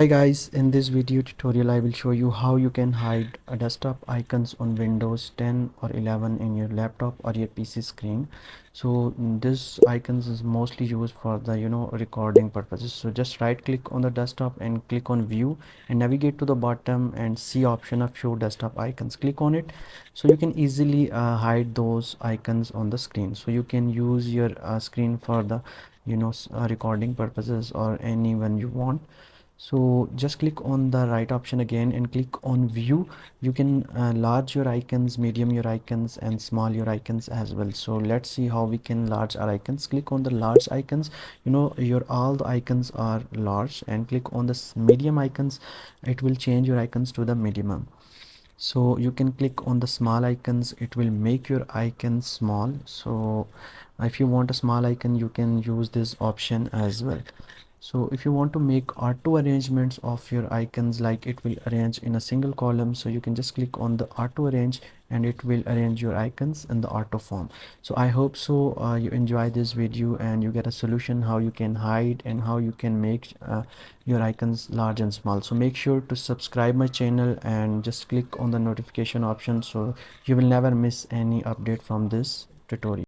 Hi guys, in this video tutorial I will show you how you can hide a desktop icons on Windows 10 or 11 in your laptop or your PC screen. So this icons is mostly used for the recording purposes. So just right click on the desktop and click on view and navigate to the bottom and see option of show desktop icons. Click on it so you can easily hide those icons on the screen. So you can use your screen for the recording purposes or anyone you want. So just click on the right option again and click on view. You can large your icons, medium your icons, and small your icons as well. So let's see how we can large our icons. Click on the large icons. Your all the icons are large, and click on the medium icons. It will change your icons to the minimum. So you can click on the small icons, it will make your icon small. So if you want a small icon, you can use this option as well. So if you want to make auto arrangements of your icons, like it will arrange in a single column, so you can just click on the auto arrange and it will arrange your icons in the auto form. So I hope so you enjoy this video and you get a solution how you can hide and how you can make your icons large and small. So make sure to subscribe my channel and just click on the notification option so you will never miss any update from this tutorial.